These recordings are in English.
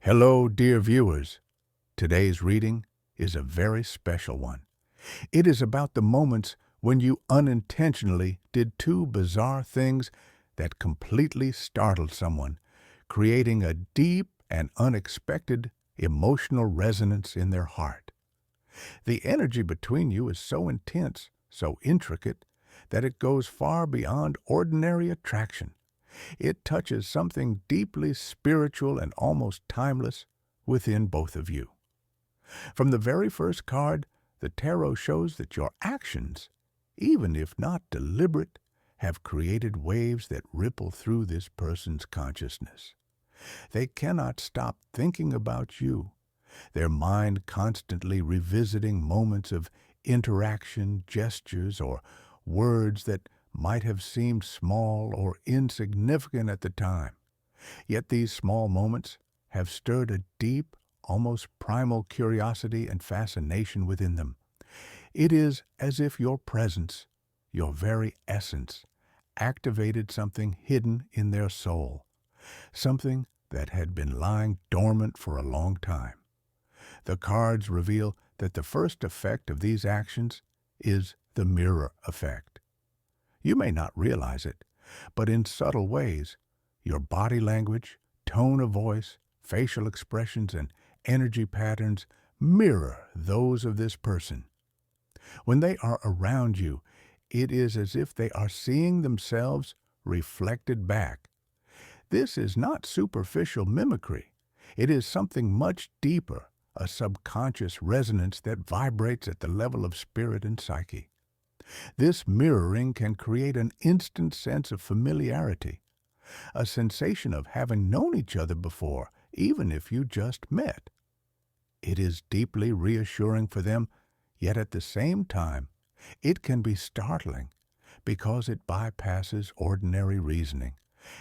Hello, dear viewers. Today's reading is a very special one. It is about the moments when you unintentionally did two bizarre things that completely startled someone, creating a deep and unexpected emotional resonance in their heart. The energy between you is so intense, so intricate, that it goes far beyond ordinary attraction. It touches something deeply spiritual and almost timeless within both of you. From the very first card, the tarot shows that your actions, even if not deliberate, have created waves that ripple through this person's consciousness. They cannot stop thinking about you, their mind constantly revisiting moments of interaction, gestures, or words that might have seemed small or insignificant at the time. Yet these small moments have stirred a deep, almost primal curiosity and fascination within them. It is as if your presence, your very essence, activated something hidden in their soul, something that had been lying dormant for a long time. The cards reveal that the first effect of these actions is the mirror effect. You may not realize it, but in subtle ways, your body language, tone of voice, facial expressions, and energy patterns mirror those of this person. When they are around you, it is as if they are seeing themselves reflected back. This is not superficial mimicry. It is something much deeper, a subconscious resonance that vibrates at the level of spirit and psyche. This mirroring can create an instant sense of familiarity, a sensation of having known each other before, even if you just met. It is deeply reassuring for them, yet at the same time, it can be startling because it bypasses ordinary reasoning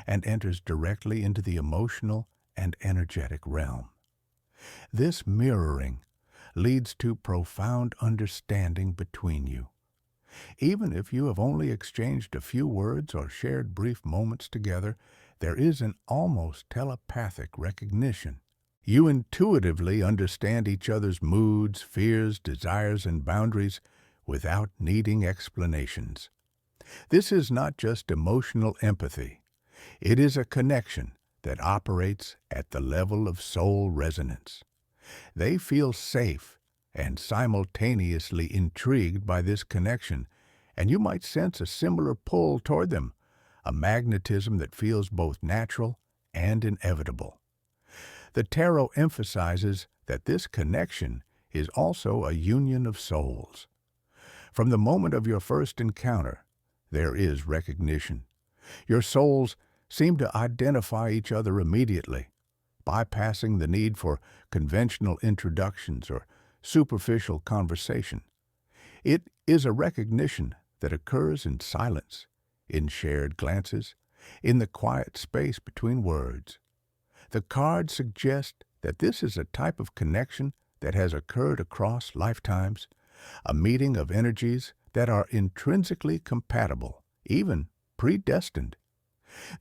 and enters directly into the emotional and energetic realm. This mirroring leads to profound understanding between you. Even if you have only exchanged a few words or shared brief moments together, there is an almost telepathic recognition. You intuitively understand each other's moods, fears, desires, and boundaries without needing explanations. This is not just emotional empathy. It is a connection that operates at the level of soul resonance. They feel safe and simultaneously intrigued by this connection, and you might sense a similar pull toward them, a magnetism that feels both natural and inevitable. The tarot emphasizes that this connection is also a union of souls. From the moment of your first encounter, there is recognition. Your souls seem to identify each other immediately, bypassing the need for conventional introductions or superficial conversation. It is a recognition that occurs in silence, in shared glances, in the quiet space between words. The cards suggest that this is a type of connection that has occurred across lifetimes, a meeting of energies that are intrinsically compatible, even predestined.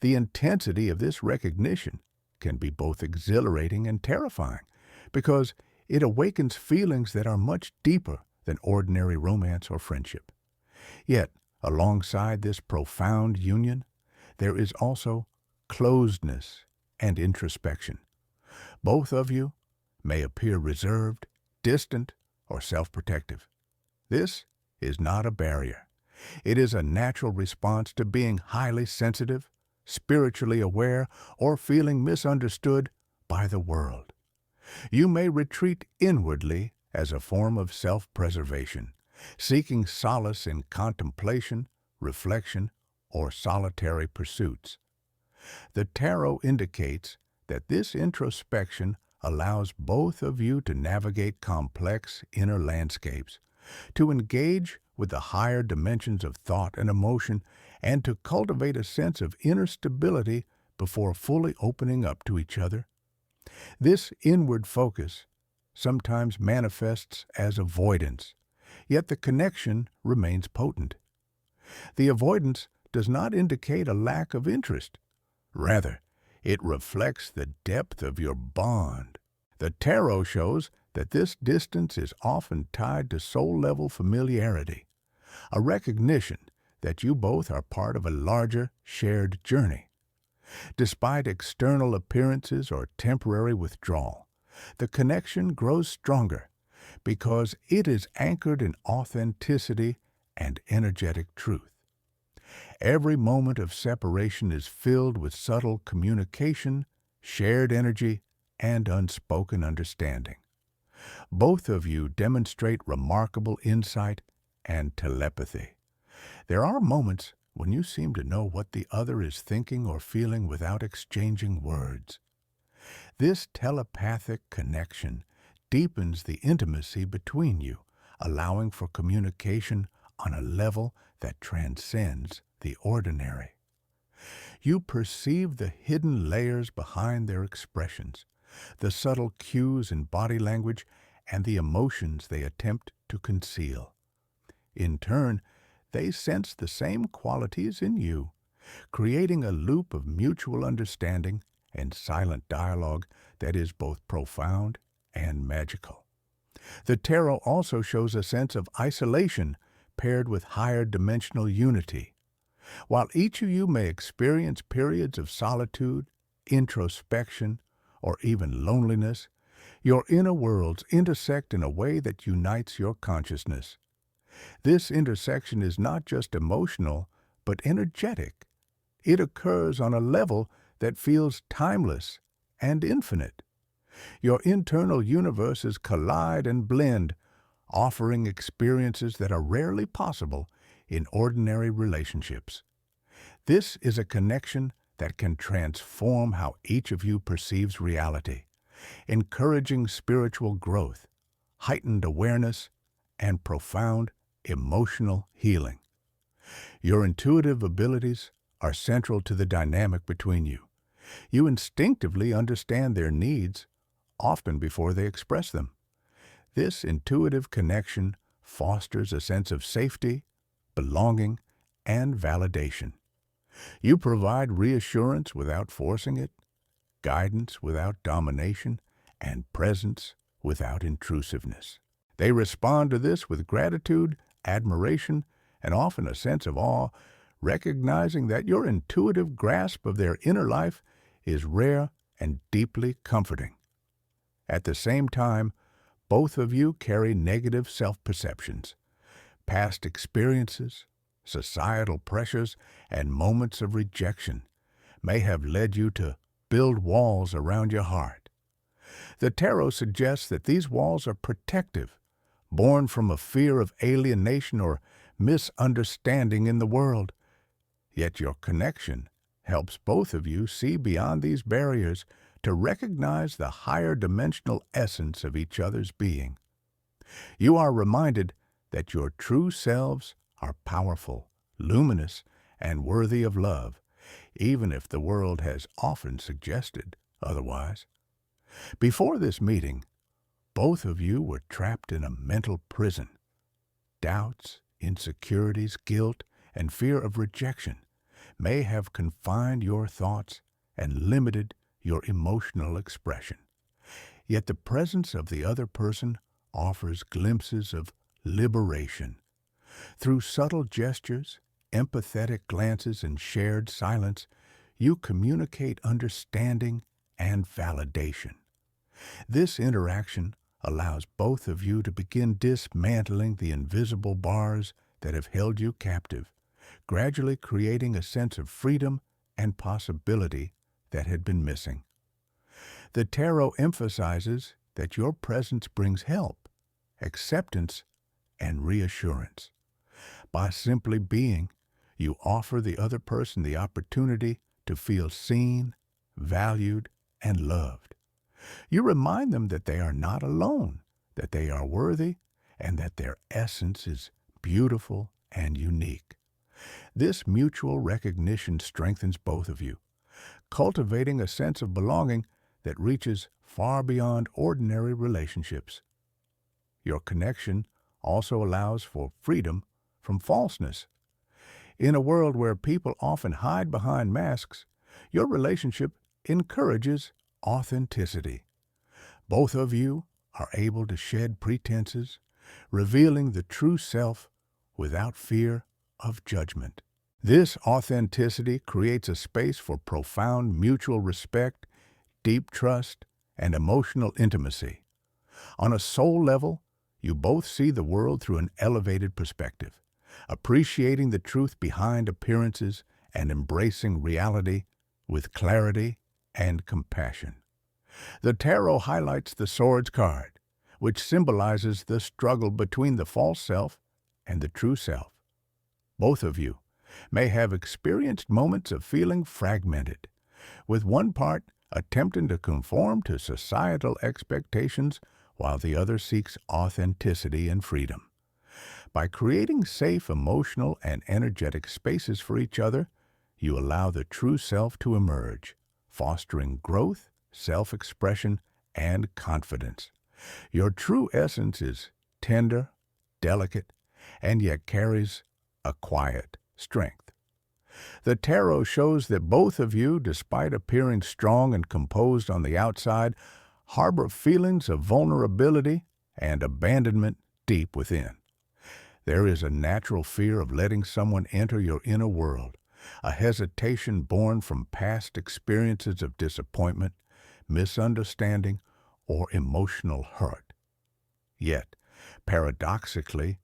The intensity of this recognition can be both exhilarating and terrifying because it awakens feelings that are much deeper than ordinary romance or friendship. Yet, alongside this profound union, there is also closedness and introspection. Both of you may appear reserved, distant, or self-protective. This is not a barrier. It is a natural response to being highly sensitive, spiritually aware, or feeling misunderstood by the world. You may retreat inwardly as a form of self-preservation, seeking solace in contemplation, reflection, or solitary pursuits. The tarot indicates that this introspection allows both of you to navigate complex inner landscapes, to engage with the higher dimensions of thought and emotion, and to cultivate a sense of inner stability before fully opening up to each other. This inward focus sometimes manifests as avoidance, yet the connection remains potent. The avoidance does not indicate a lack of interest. Rather, It reflects the depth of your bond. The tarot shows that this distance is often tied to soul-level familiarity, a recognition that you both are part of a larger, shared journey. Despite external appearances or temporary withdrawal, the connection grows stronger because it is anchored in authenticity and energetic truth. Every moment of separation is filled with subtle communication, shared energy, and unspoken understanding. Both of you demonstrate remarkable insight and telepathy. There are moments when you seem to know what the other is thinking or feeling without exchanging words. This telepathic connection deepens the intimacy between you, allowing for communication on a level that transcends the ordinary. You perceive the hidden layers behind their expressions, the subtle cues in body language, and the emotions they attempt to conceal. In turn, they sense the same qualities in you, creating a loop of mutual understanding and silent dialogue that is both profound and magical. The tarot also shows a sense of isolation paired with higher dimensional unity. While each of you may experience periods of solitude, introspection, or even loneliness, your inner worlds intersect in a way that unites your consciousness. This intersection is not just emotional, but energetic. It occurs on a level that feels timeless and infinite. Your internal universes collide and blend, offering experiences that are rarely possible in ordinary relationships. This is a connection that can transform how each of you perceives reality, encouraging spiritual growth, heightened awareness, and profound emotional healing. Your intuitive abilities are central to the dynamic between you. You instinctively understand their needs, often before they express them. This intuitive connection fosters a sense of safety, belonging, and validation. You provide reassurance without forcing it, guidance without domination, and presence without intrusiveness. They respond to this with gratitude, admiration, and often a sense of awe, recognizing that your intuitive grasp of their inner life is rare and deeply comforting. At the same time, both of you carry negative self-perceptions. Past experiences, societal pressures, and moments of rejection may have led you to build walls around your heart. The tarot suggests that these walls are protective, born from a fear of alienation or misunderstanding in the world. Yet your connection helps both of you see beyond these barriers to recognize the higher dimensional essence of each other's being. You are reminded that your true selves are powerful, luminous, and worthy of love, even if the world has often suggested otherwise. Before this meeting, both of you were trapped in a mental prison. Doubts, insecurities, guilt, and fear of rejection may have confined your thoughts and limited your emotional expression. Yet the presence of the other person offers glimpses of liberation. Through subtle gestures, empathetic glances, and shared silence, you communicate understanding and validation. This interaction allows both of you to begin dismantling the invisible bars that have held you captive, gradually creating a sense of freedom and possibility that had been missing. The tarot emphasizes that your presence brings help, acceptance, and reassurance. By simply being, you offer the other person the opportunity to feel seen, valued, and loved. You remind them that they are not alone, that they are worthy, and that their essence is beautiful and unique. This mutual recognition strengthens both of you, cultivating a sense of belonging that reaches far beyond ordinary relationships. Your connection also allows for freedom from falseness. In a world where people often hide behind masks, your relationship encourages authenticity. Both of you are able to shed pretenses, revealing the true self without fear of judgment. This authenticity creates a space for profound mutual respect, deep trust, and emotional intimacy. On a soul level, you both see the world through an elevated perspective, appreciating the truth behind appearances and embracing reality with clarity and compassion. The tarot highlights the Swords card, which symbolizes the struggle between the false self and the true self. Both of you may have experienced moments of feeling fragmented, with one part attempting to conform to societal expectations while the other seeks authenticity and freedom. By creating safe emotional and energetic spaces for each other, you allow the true self to emerge, fostering growth, self-expression, and confidence. Your true essence is tender, delicate, and yet carries a quiet strength. The tarot shows that both of you, despite appearing strong and composed on the outside, harbor feelings of vulnerability and abandonment deep within. There is a natural fear of letting someone enter your inner world, a hesitation born from past experiences of disappointment, misunderstanding, or emotional hurt. Yet, paradoxically,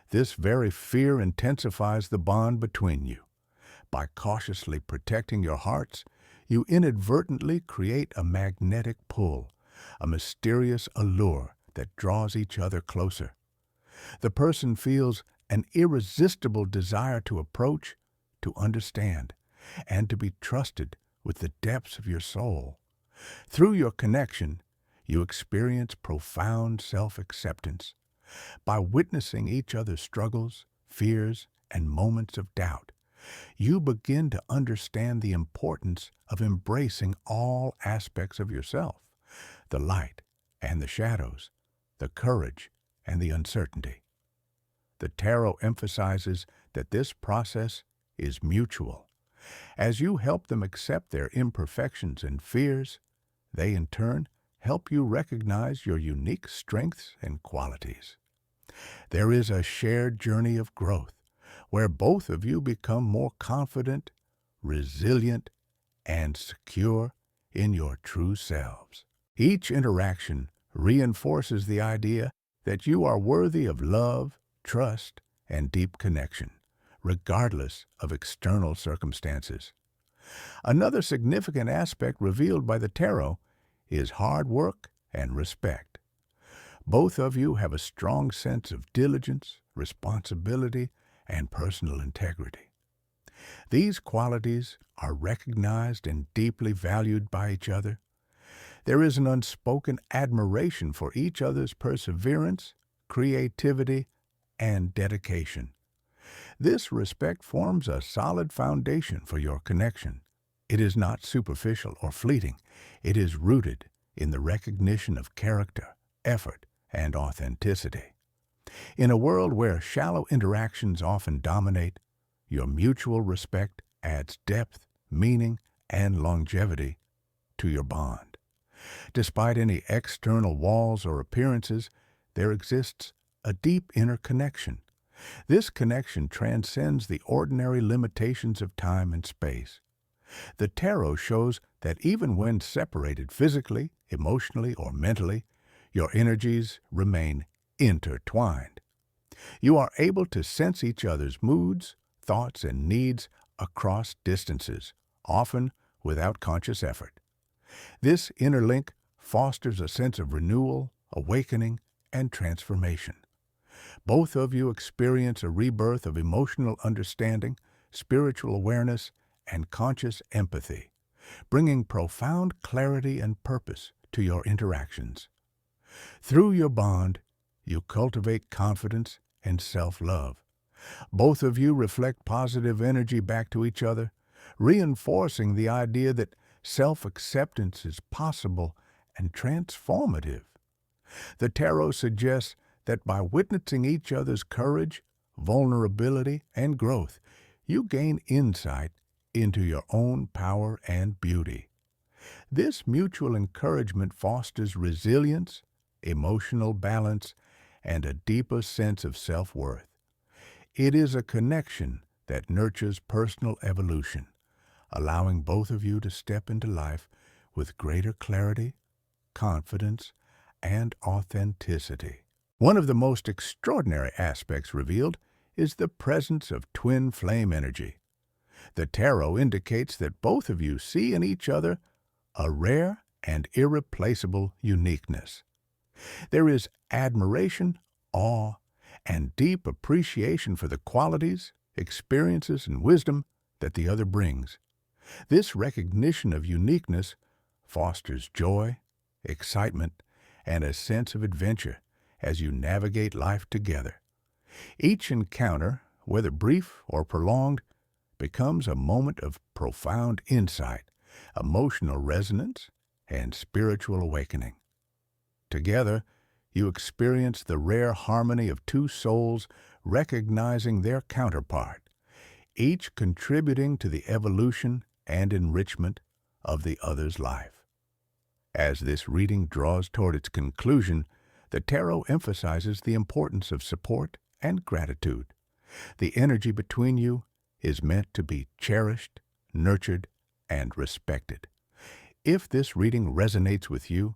this very fear intensifies the bond between you. By cautiously protecting your hearts, you inadvertently create a magnetic pull, a mysterious allure that draws each other closer. The person feels an irresistible desire to approach, to understand, and to be trusted with the depths of your soul. Through your connection, you experience profound self-acceptance. By witnessing each other's struggles, fears, and moments of doubt, you begin to understand the importance of embracing all aspects of yourself, the light and the shadows, the courage and the uncertainty. The tarot emphasizes that this process is mutual. As you help them accept their imperfections and fears, they in turn help you recognize your unique strengths and qualities. There is a shared journey of growth, where both of you become more confident, resilient, and secure in your true selves. Each interaction reinforces the idea that you are worthy of love, trust, and deep connection, regardless of external circumstances. Another significant aspect revealed by the tarot is hard work and respect. Both of you have a strong sense of diligence, responsibility, and personal integrity. These qualities are recognized and deeply valued by each other. There is an unspoken admiration for each other's perseverance, creativity, and dedication. This respect forms a solid foundation for your connection. It is not superficial or fleeting. It is rooted in the recognition of character, effort, and authenticity. In a world where shallow interactions often dominate, your mutual respect adds depth, meaning, and longevity to your bond. Despite any external walls or appearances, there exists a deep inner connection. This connection transcends the ordinary limitations of time and space. The tarot shows that even when separated physically, emotionally, or mentally, your energies remain intertwined. You are able to sense each other's moods, thoughts, and needs across distances, often without conscious effort. This inner link fosters a sense of renewal, awakening, and transformation. Both of you experience a rebirth of emotional understanding, spiritual awareness, and conscious empathy, bringing profound clarity and purpose to your interactions. Through your bond, you cultivate confidence and self-love. Both of you reflect positive energy back to each other, reinforcing the idea that self-acceptance is possible and transformative. The tarot suggests that by witnessing each other's courage, vulnerability, and growth, you gain insight into your own power and beauty. This mutual encouragement fosters resilience, emotional balance, and a deeper sense of self-worth. It is a connection that nurtures personal evolution, allowing both of you to step into life with greater clarity, confidence, and authenticity. One of the most extraordinary aspects revealed is the presence of twin flame energy. The tarot indicates that both of you see in each other a rare and irreplaceable uniqueness. There is admiration, awe, and deep appreciation for the qualities, experiences, and wisdom that the other brings. This recognition of uniqueness fosters joy, excitement, and a sense of adventure as you navigate life together. Each encounter, whether brief or prolonged, becomes a moment of profound insight, emotional resonance, and spiritual awakening. Together, you experience the rare harmony of two souls recognizing their counterpart, each contributing to the evolution and enrichment of the other's life. As this reading draws toward its conclusion, the tarot emphasizes the importance of support and gratitude. The energy between you is meant to be cherished, nurtured, and respected. If this reading resonates with you,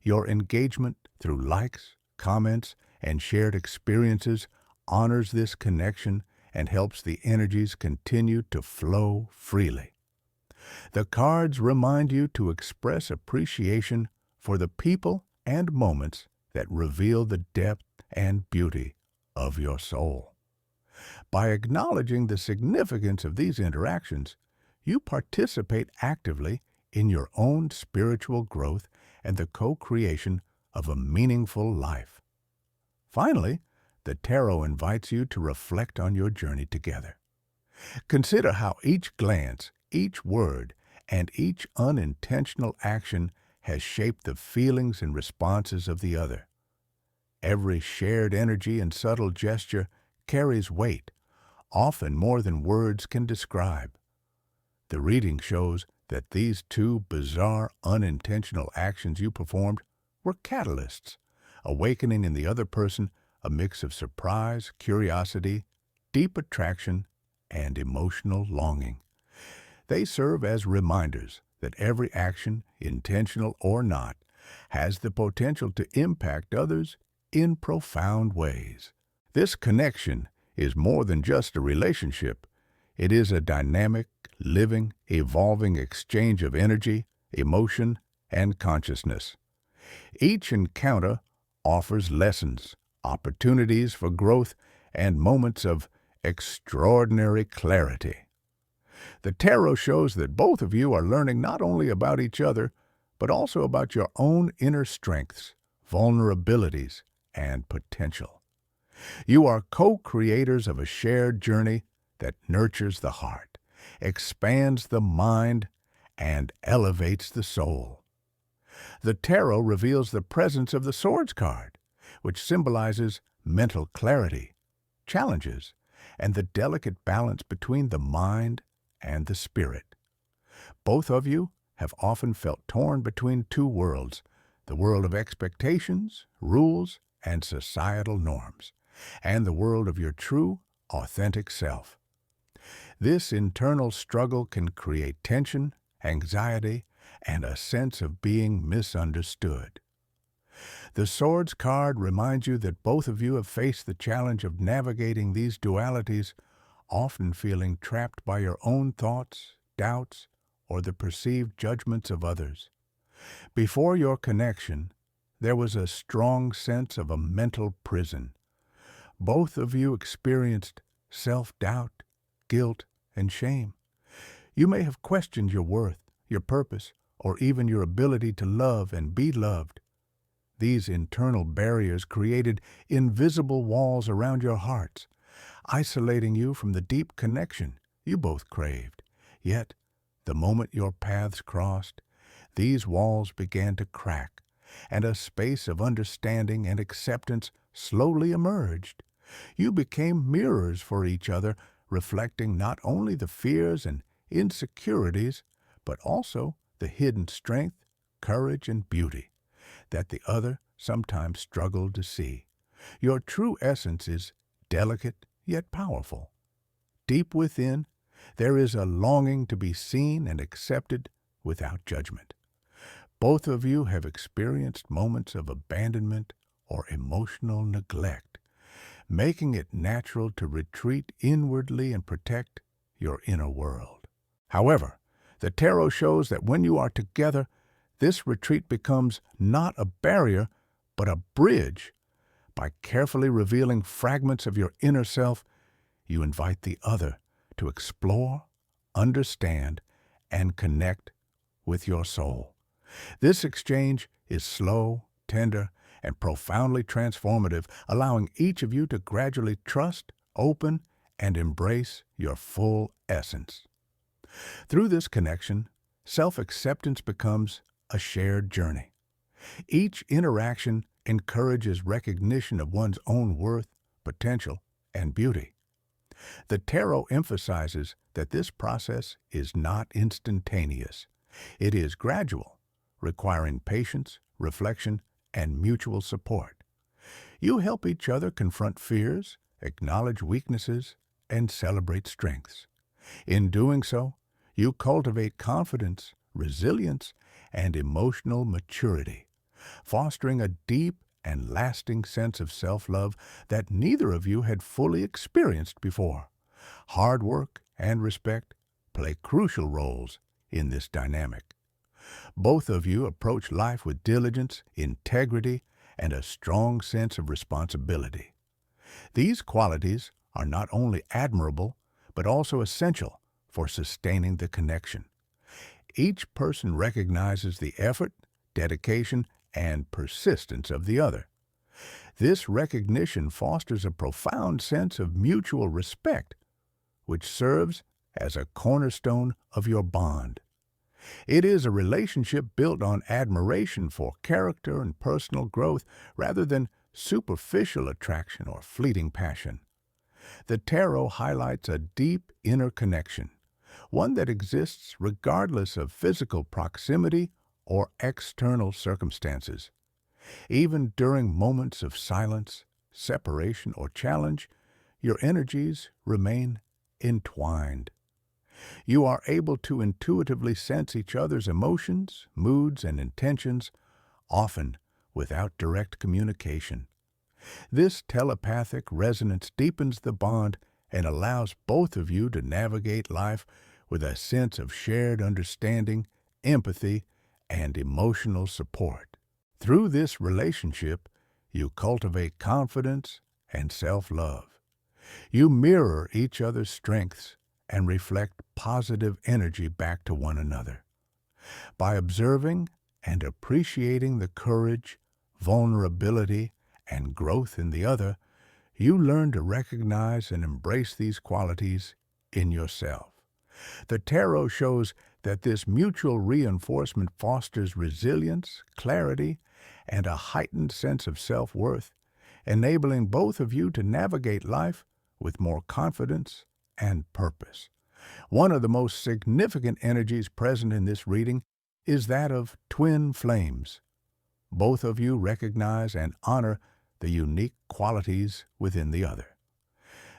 your engagement through likes, comments, and shared experiences honors this connection and helps the energies continue to flow freely. The cards remind you to express appreciation for the people and moments that reveal the depth and beauty of your soul. By acknowledging the significance of these interactions, you participate actively in your own spiritual growth and the co-creation of a meaningful life. Finally, the tarot invites you to reflect on your journey together. Consider how each glance, each word, and each unintentional action has shaped the feelings and responses of the other. Every shared energy and subtle gesture carries weight, often more than words can describe. The reading shows that these two bizarre, unintentional actions you performed were catalysts, awakening in the other person a mix of surprise, curiosity, deep attraction, and emotional longing. They serve as reminders that every action, intentional or not, has the potential to impact others in profound ways. This connection is more than just a relationship. It is a dynamic, living, evolving exchange of energy, emotion, and consciousness. Each encounter offers lessons, opportunities for growth, and moments of extraordinary clarity. The tarot shows that both of you are learning not only about each other, but also about your own inner strengths, vulnerabilities, and potential. You are co-creators of a shared journey that nurtures the heart, expands the mind, and elevates the soul. The tarot reveals the presence of the Swords card, which symbolizes mental clarity, challenges, and the delicate balance between the mind and the spirit. Both of you have often felt torn between two worlds, the world of expectations, rules, and societal norms, and the world of your true, authentic self. This internal struggle can create tension, anxiety, and a sense of being misunderstood. The Swords card reminds you that both of you have faced the challenge of navigating these dualities, often feeling trapped by your own thoughts, doubts, or the perceived judgments of others. Before your connection, there was a strong sense of a mental prison. Both of you experienced self-doubt, guilt, and shame. You may have questioned your worth, your purpose, or even your ability to love and be loved. These internal barriers created invisible walls around your hearts, isolating you from the deep connection you both craved. Yet, the moment your paths crossed, these walls began to crack, and a space of understanding and acceptance slowly emerged. You became mirrors for each other, reflecting not only the fears and insecurities, but also the hidden strength, courage, and beauty that the other sometimes struggled to see. Your true essence is delicate yet powerful. Deep within, there is a longing to be seen and accepted without judgment. Both of you have experienced moments of abandonment or emotional neglect, making it natural to retreat inwardly and protect your inner world. However, the tarot shows that when you are together, this retreat becomes not a barrier, but a bridge. By carefully revealing fragments of your inner self, you invite the other to explore, understand, and connect with your soul. This exchange is slow, tender, and profoundly transformative, allowing each of you to gradually trust, open, and embrace your full essence. Through this connection, self-acceptance becomes a shared journey. Each interaction encourages recognition of one's own worth, potential, and beauty. The tarot emphasizes that this process is not instantaneous. It is gradual, requiring patience, reflection, and mutual support. You help each other confront fears, acknowledge weaknesses, and celebrate strengths. In doing so, you cultivate confidence, resilience, and emotional maturity, fostering a deep and lasting sense of self-love that neither of you had fully experienced before. Hard work and respect play crucial roles in this dynamic. Both of you approach life with diligence, integrity, and a strong sense of responsibility. These qualities are not only admirable, but also essential for sustaining the connection. Each person recognizes the effort, dedication, and persistence of the other. This recognition fosters a profound sense of mutual respect, which serves as a cornerstone of your bond. It is a relationship built on admiration for character and personal growth rather than superficial attraction or fleeting passion. The tarot highlights a deep inner connection, one that exists regardless of physical proximity or external circumstances. Even during moments of silence, separation, or challenge, your energies remain entwined. You are able to intuitively sense each other's emotions, moods, and intentions, often without direct communication. This telepathic resonance deepens the bond and allows both of you to navigate life with a sense of shared understanding, empathy, and emotional support. Through this relationship, you cultivate confidence and self-love. You mirror each other's strengths and reflect positive energy back to one another. By observing and appreciating the courage, vulnerability, and growth in the other, you learn to recognize and embrace these qualities in yourself. The tarot shows that this mutual reinforcement fosters resilience, clarity, and a heightened sense of self-worth, enabling both of you to navigate life with more confidence and purpose. One of the most significant energies present in this reading is that of twin flames. Both of you recognize and honor the unique qualities within the other.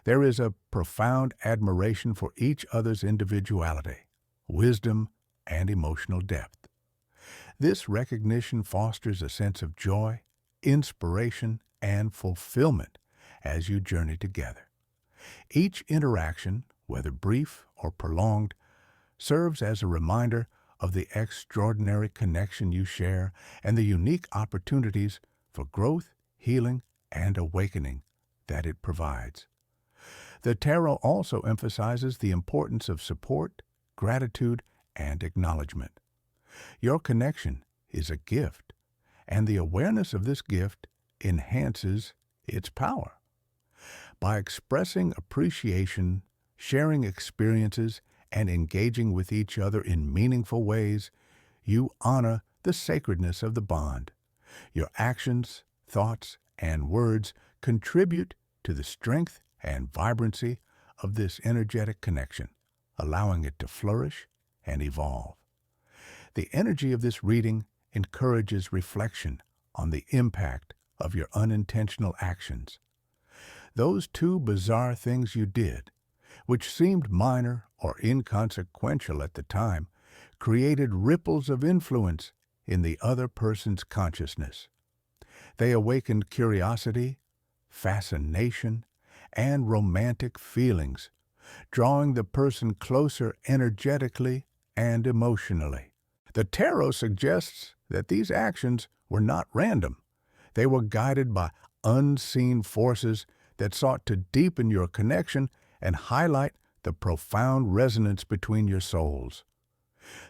There is a profound admiration for each other's individuality, wisdom, and emotional depth. This recognition fosters a sense of joy, inspiration, and fulfillment as you journey together. Each interaction, whether brief or prolonged, serves as a reminder of the extraordinary connection you share and the unique opportunities for growth, healing, and awakening that it provides. The tarot also emphasizes the importance of support, gratitude, and acknowledgement. Your connection is a gift, and the awareness of this gift enhances its power. By expressing appreciation, sharing experiences, and engaging with each other in meaningful ways, you honor the sacredness of the bond. Your actions, thoughts, and words contribute to the strength and vibrancy of this energetic connection, allowing it to flourish and evolve. The energy of this reading encourages reflection on the impact of your unintentional actions. Those two bizarre things you did, which seemed minor or inconsequential at the time, created ripples of influence in the other person's consciousness. They awakened curiosity, fascination, and romantic feelings, drawing the person closer energetically and emotionally. The tarot suggests that these actions were not random. They were guided by unseen forces that sought to deepen your connection and highlight the profound resonance between your souls.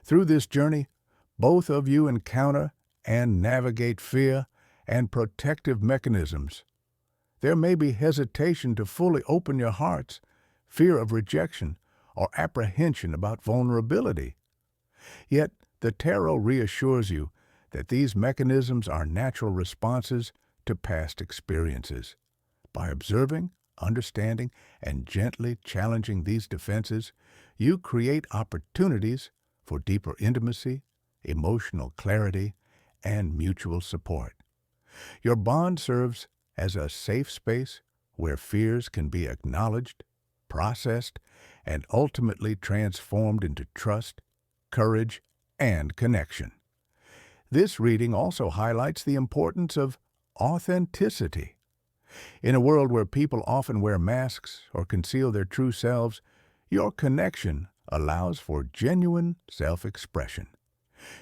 Through this journey, both of you encounter and navigate fear and protective mechanisms. There may be hesitation to fully open your hearts, fear of rejection, or apprehension about vulnerability. Yet, the tarot reassures you that these mechanisms are natural responses to past experiences. By observing, understanding, and gently challenging these defenses, you create opportunities for deeper intimacy, emotional clarity, and mutual support. Your bond serves as a safe space where fears can be acknowledged, processed, and ultimately transformed into trust, courage, and connection. This reading also highlights the importance of authenticity. In a world where people often wear masks or conceal their true selves, your connection allows for genuine self-expression.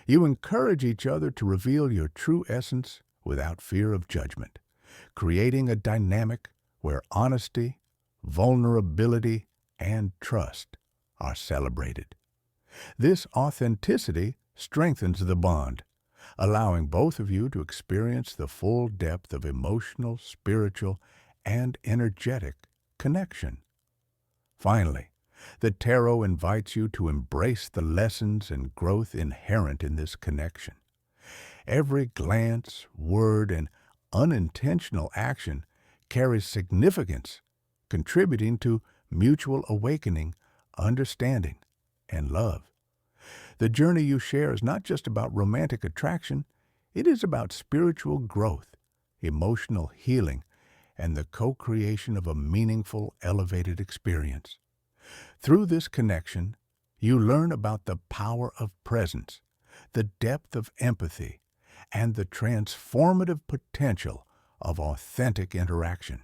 You encourage each other to reveal your true essence without fear of judgment, creating a dynamic where honesty, vulnerability, and trust are celebrated. This authenticity strengthens the bond, allowing both of you to experience the full depth of emotional, spiritual, and energetic connection. Finally, the tarot invites you to embrace the lessons and growth inherent in this connection. Every glance, word, and unintentional action carries significance, contributing to mutual awakening, understanding, and love. The journey you share is not just about romantic attraction, it is about spiritual growth, emotional healing, and the co-creation of a meaningful, elevated experience. Through this connection, you learn about the power of presence, the depth of empathy, and the transformative potential of authentic interaction.